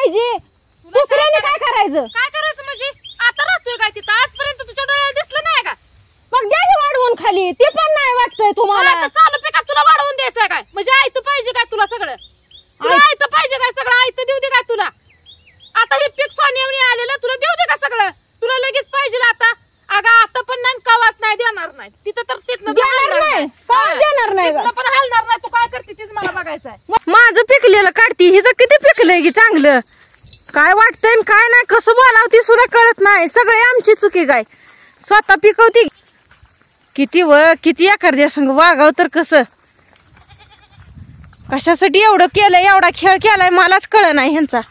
पाहिजे, दुसऱ्याने काय करायचं? काय करायचं म्हणजे आता राहतोय काय तिथं? आजपर्यंत तुझ्या डोळ्याला दिसलं नाही का? मग द्या की वाढवून खाली, ते पण नाही वाटतंय तुम्हाला? आता चालू पिका तुला वाढवून द्यायचं काय? म्हणजे आयतं पाहिजे काय तुला सगळं? तुला आयतं पाहिजे काय सगळं? आयतं देऊ दे काय तुला? आता हे पीक सोन्यावणी आलेलं तुला देऊ दे का सगळं? तुला लगेच पाहिजे आता? अगं आता पण नाही, कवाच नाही देणार नाही. तिथं तर तिथनं देणार नाही, देणार नाही पण हलणार नाही. तू काय करते तेच मला बघायचं आहे. माझं पिकलेलं काढती, हिचं किती पिकलंय की चांगलं. काय वाटतंय काय नाही, कसं बोलावती सुद्धा कळत नाही. सगळे आमची चुकी काय, स्वतः पिकवती किती एखाद्या संग वागाव तर कसं, कशासाठी एवढं केलंय, एवढा खेळ केलाय मलाच कळ नाही ह्यांचा.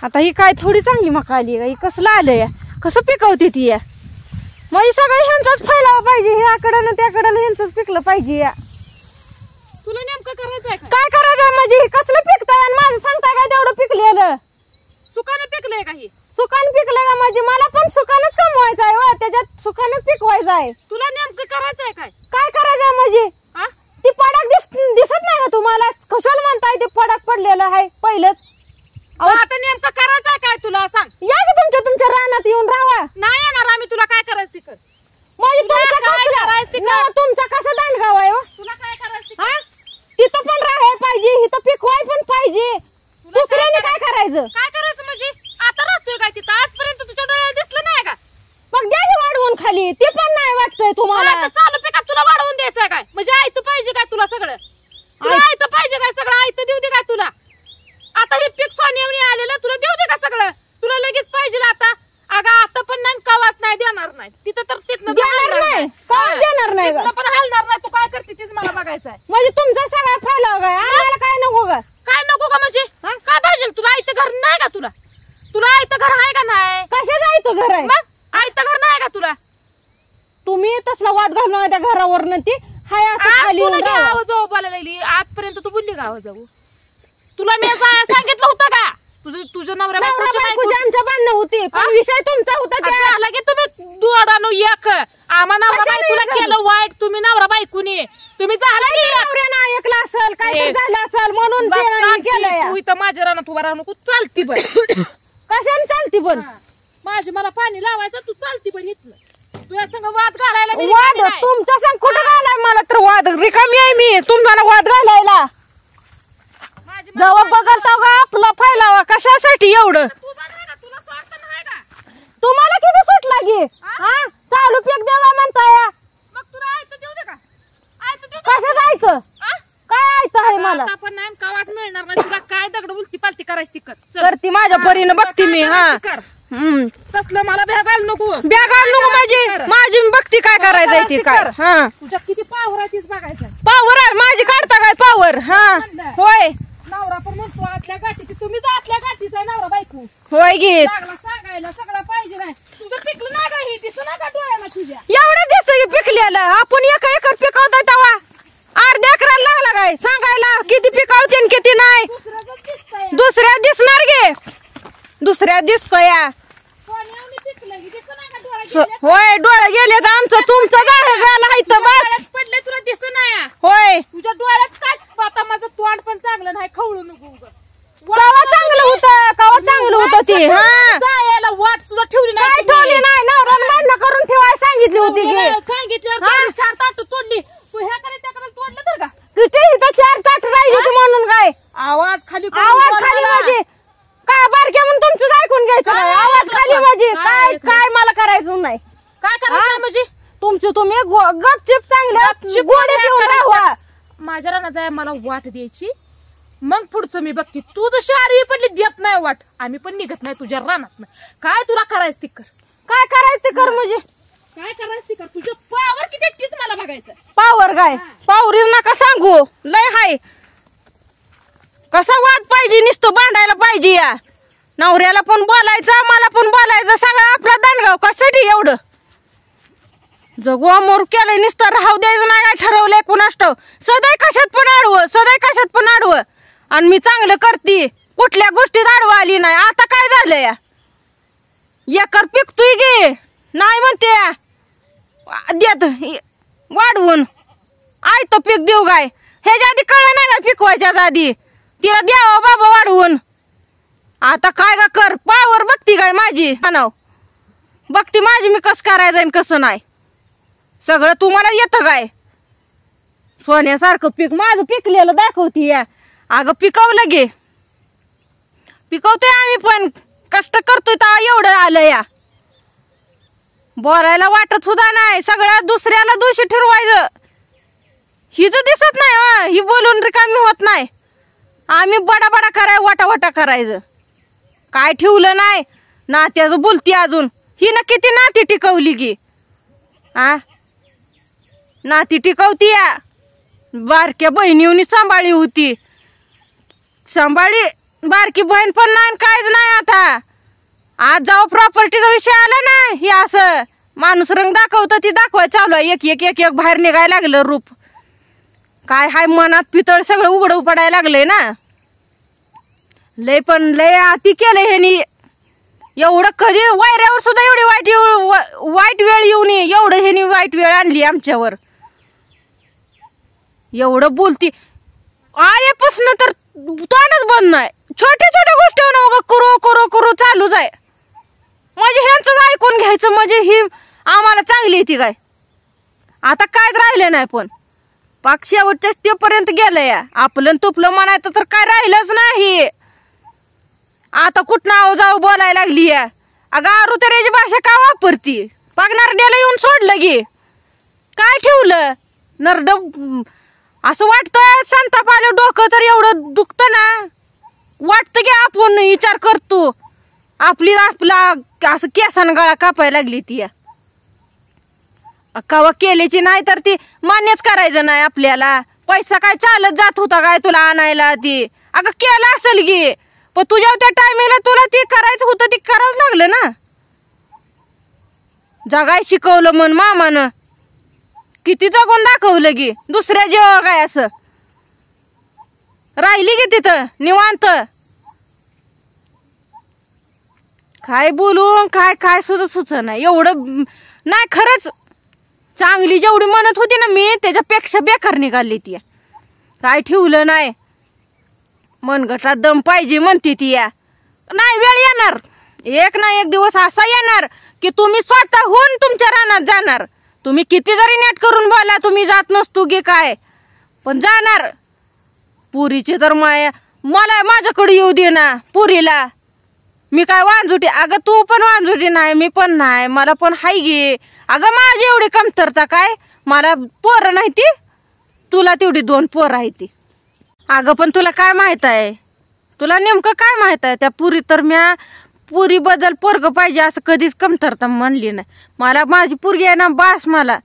आता ही काय थोडी चांगली मका आली का? ही कसलं आलंय, कसं पिकवते ती या? म्हणजे सगळं ह्यांचाच फैलावा पाहिजे, ह्याकडं त्याकडं ह्यांचंच पिकलं पाहिजे या. तुला नेमकं करायचंय काय करायचं म्हणजे? कसलं पिकताय आणि माझं सांगताय काय तेवढं पिकलेलं? सुकानं पिकलंय काही? सुकान पिकलं का म्हणजे मला पण सुकानच कमवायचं आहे, त्याच्यात सुकानच पिकवायचं आहे. तुला नेमकं करायचंय काय? काय करायचंय म्हणजे? ती पडक दिसत नाही का तुम्हाला? कशाला म्हणताय ते पडक पडलेलं आहे पहिलंच? आता नेमकं करायचंय काय तुला सांग? या की तुमच्या रानात येऊन राहा. नाही येणार आम्ही. तुला काय करायचं ते कर. म्हणजे तुमचा तुमचा कसं दांडगाव आहे? तुला काय करायचं? तिथं पण राहायला पाहिजे, इथं पिकवाय पण पाहिजे. दुसऱ्याने काय करायचं? काय करायचं म्हणजे आता राहतोय काय तिथं? आजपर्यंत तुझ्या डोळ्याला दिसलं नाही का? मग द्या की वाढवून खाली, ते पण नाही वाटतंय तुम्हाला? आता चालू पिका तुला वाढवून द्यायचंय काय? म्हणजे आयतं पाहिजे काय तुला सगळं? तुला आयतं पाहिजे काय सगळं? आयतं देऊ दे काय तुला? आता हे पीक सोन्यावणी आलेलं तुला देऊ दे का सगळं? तुला लगेच पाहिजे आता? अगं आता पण नाही, कवाच नाही देणार नाही. तिथं तर तिथनं देणार नाही, कवाच देणार नाही का? पण हलणार नाही. तू काय करते तेच मला बघायचं आहे. म्हणजे तुमचा सगळा फैलाव काय? आम्हाला काय नको का? काय नको का म्हणजे? काय पाहिजे तुला? आयतं घर नाही का तुला? तुला आयतं घर आहे का नाही? कशा जायचं घर आहे? मग आयतं घर नाही का तुला? तुम्ही तसला वाद घालणार त्या घरावरनं ती हाय असं खाली येऊन राहा. गाव जाऊ बोलायला लागली. आजपर्यंत तू बोलली गाव जाऊ? तुला मी सांगितलं होतं का? तुझं नवऱ्या बायकोची आमच्या भांडणं होती, पण विषय तुमचा होता झाला की तुम्ही दोडानो एक आम्हा नवरा बायकोला केलं वाईट. तुम्ही नवरा बायकोनी तुम्ही झाला की नवऱ्यानं ऐकलं असेल, काय झालं असेल म्हणून केलंय. तू इथं माझ्या रानात उभा राहू नको. चालती पण कशाने चालती पण? माझी मला पाणी लावायचं, तू चालती पण इथलं. तुझ्या संग वाद घालायला वाद तुमच्या संग कुठं घालाय? मला तर वाद रिकामी आहे मी तुम्हाला वाद घालायला. जेव्हा बघल तेव्हा आपला फैलावा कशासाठी एवढं? तुम्हाला किती सुटला की? चालू पीक द्यावा म्हणताय. मग तुला आयतं देऊ दे का? आयतं देऊ कसं जायचं? काय आयतं आहे मला? आपण नाही कवाच मिळणार नाही. तुला काय दगड उलटी पालटी करायची ती करती माझ्या परीनं बघती मी. तसलं मला बॅगाल नको. बॅगाल नको माझी माझी बघती काय करायचंय ती काय. तुझ्या किती पावर आहे तीच बघायचं. पावर आहे माझी काढता काय पावर? होय. नवरा पण म्हणतो आतल्या गाठीची. तुम्हीच आतल्या गाठीचा आहे नवरा बायको. होय गे सांगायला सगळं पाहिजे नाही. तुझं पिकलं नाही का? हे दिसत नाही का डोळ्याला तुझ्या? एवढं दिसत पिकलेलं. आपण एका एकर पिकवतोय तेव्हा अर्ध्या एकराला लागला काय सांगायला? किती पिकवते आणि किती नाही? दुसऱ्या दिसणार गे. दुसऱ्या दिसतोय. होय डोळे गेले तर आमचं तुमचं पडले तुला दिसत नाही. होय तुझ्या डोळ्यात काय? आता माझं तोंड पण चांगलं नाही. खवळू नको. कवा चांगलं होतं, कवा चांगलं होतं ते. याला वाट सुद्धा ठेवली काय ठेवली नाही? नवऱ्यानं भांडणं करून ठेवायला सांगितली होती की. सांगितल्यावर 4 ताट तोडली. तू ह्याकडे त्याकडे तोडलं तर का? किती इथं 4 ताट राहिली म्हणून काय? आवाज खाली म्हणजे काय बारक्या म्हणून तुमचं ऐकून घ्यायचं नाही. आवाज खाली म्हणजे काय? काय मला करायचं नाही. काय करायचं म्हणजे? तुमचं तुम्ही गपचिप चांगल्या गोडे देऊन राहा. माझ्या रानात जाय मला वाट द्यायची, मग पुढचं मी बघते. तू जशी आरवी पडली देत नाही वाट, आम्ही पण निघत नाही तुझ्या रानात. काय तुला करायचं ते कर. काय करायचं ते कर म्हणजे काय करायचं ते कर. तुझं पावर किती तीच मला बघायचं. पावर काय? पावरी नका सांगू, लय हाय. कसा वाद पाहिजे? नुसतं भांडायला पाहिजे. या नवऱ्याला पण बोलायचं, मला पण बोलायचं. सगळं आपला दांडगाव कशासाठी एवढं? जगू अमोर केलंय नुसतं राहू द्यायचं नाही. काय ठरवलंय कुणास ठाऊक? सदैव कशात पण आडवं, सदैव कशात पण आडवं. आणि मी चांगलं करते, कुठल्या गोष्टीत आडवं आली नाही. आता काय झालं? या एकर पिकतोय गे नाही म्हणते देत वाढवून. आयतं पीक देऊ काय? ह्याच्या आधी कळलं नाही का पिकवायच्या आधी? तिला द्यावा बाबा वाढवून. आता काय का कर पावर बघती काय माझी नाव बघती माझी मी कसं करायचं आणि कसं नाही सगळं तुम्हाला येतं काय. सोन्यासारखं पीक माझं पिकलेलं दाखवती या. अगं पिकवलं गे पिकवतोय आम्ही पण कष्ट करतोय तर एवढं आलं या. बोलायला वाटत सुद्धा नाही सगळ्या दुसऱ्याला दोषी ठरवायचं. हिच दिसत नाही ही बोलून रिकामी होत नाही. आम्ही बडा बडा कराय वाटा वाटा करायचं काय ठेवलं नाही. नात्याचं बोलती अजून हिनं किती नाती टिकवली की नाती टिकवती या. बारक्या बहिणीवनी सांभाळी होती सांभाळी बारकी बहीण पण नाही काहीच नाही. आता आज जाऊ प्रॉपर्टीचा विषय आला ना हे असं माणूस रंग दाखवतं ती दाखवाय चालू आहे. एक एक एक एक बाहेर निघायला लागलं रूप. काय हाय मनात पितळ सगळं उघडं पडायला लागलंय ना. लय पण लय अति केलंय ह्यानी. एवढं कधी वायऱ्यावर सुद्धा एवढी वाईट वेळ येऊ नये एवढं ह्यानी वाईट वेळ आणली आमच्यावर. एवढं बोलती आल्यापासून तर तोंडच बंद नाही. छोट्या छोट्या गोष्टी करू करू करू चालूच आहे. म्हणजे ह्यांचं ऐकून घ्यायचं म्हणजे ही आम्हाला चांगली येते काय. आता कायच राहिलं नाही पण पाक शेवटच्या स्टेपर्यंत गेलं या. आपलं तुपलं म्हणायचं तर काय राहिलंच नाही. आता कुठं नाव जाऊ बोलायला लागली या. अगं आरुतऱ्याची भाषा का वापरती. पाक नरड्याला येऊन सोडलं गे काय ठेवलं नरड असं वाटतंय. संताप आलं डोकं तर एवढं दुखतं ना वाटतं की आपण विचार करतो आपला असं केसानं गळा कापायला लागली ती या. कवा केल्याची नाही तर ती मान्यच करायचं नाही आपल्याला. पैसा काय चालत जात होता काय तुला आणायला ती. अगं केलं असेल गे पण तुझ्या त्या टायमिंगला तुला ती करायचं होतं ती करावं लागलं ना. जगाय शिकवलं मन मामानं किती जगून दाखवलं गी. दुसऱ्या जेव्हा काय असं राहिली गी तिथं निवांत. काय बोलून काय काय सुद्धा सुचना एवढं नाही. खरंच चांगली जेवढी म्हणत होती ना मी त्याच्यापेक्षा बेकार निघाली ती. काय ठेवलं नाही. मनगटात दम पाहिजे म्हणते ती या. नाही वेळ येणार एक ना एक दिवस असा येणार की तुम्ही स्वतःहून तुमच्या रानात जाणार. तुम्ही किती जरी नेट करून बोला तुम्ही जात नसतो गे काय पण जाणार. पुरीची तर माया मला माझ्याकडे येऊ दे ना पुरीला. मी काय वांजुटी. अगं तू पण वांजुटी नाही मी पण नाही मला पण हाय गे. अगं माझी एवढी कमतरता काय मला पोरं नाही ती तुला तेवढी 2 पोरं आहे ती. अगं पण तुला काय माहित आहे तुला नेमकं काय माहित आहे त्या पुरी तर म्या पुरी बदल पोरग पाहिजे असं कधीच कमतरता म्हणली नाही. मला माझी पुरगी आहे ना बास. मला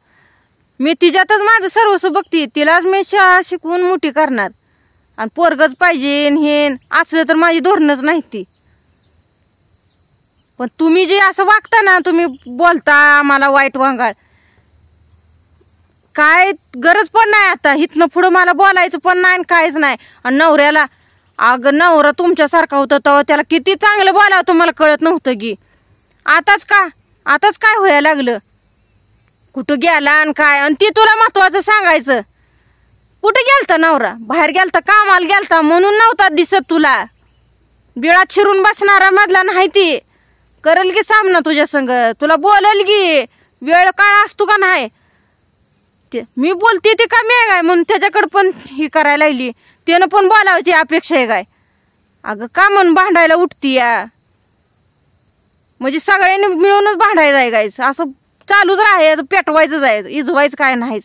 मी तिच्यातच माझं सर्वस्व बघते. तिलाच मी शाळा शिकवून मोठी करणार आणि पोरगच पाहिजे हे असलं तर माझी धोरणच नाही ती. पण तुम्ही जे असं वागता ना तुम्ही बोलता आम्हाला वाईट वांगाळ काय गरज पण नाही. आता इथनं पुढं मला बोलायचं पण नाही काहीच नाही. आणि नवऱ्याला अगं नवरा तुमच्यासारखा होता तेव्हा त्याला किती चांगलं बोलावं तुम्हाला कळत नव्हतं की. आताच काय व्हायला लागलं. कुठं गेला आणि काय आणि ती तुला महत्वाचं सांगायचं. कुठं गेलता नवरा बाहेर गेलता कामाला गेलता म्हणून नव्हता दिसत तुला. बिळात शिरून बसणारा मधला नाही ती. करल की सामना तुझ्या संग तुला बोलल की वेळ काळ असतो का नाही. मी बोलते ती कमी आहे काय म्हणून त्याच्याकडे पण ही करायला लागली. त्यानं पण बोलायची अपेक्षा आहे काय. अगं का म्हणून भांडायला उठती या. म्हणजे सगळ्यांनी मिळूनच भांडायचं आहे गायचं असं चालूच राहायचं पेटवायचं जायचं इजवायचं काय नाहीच.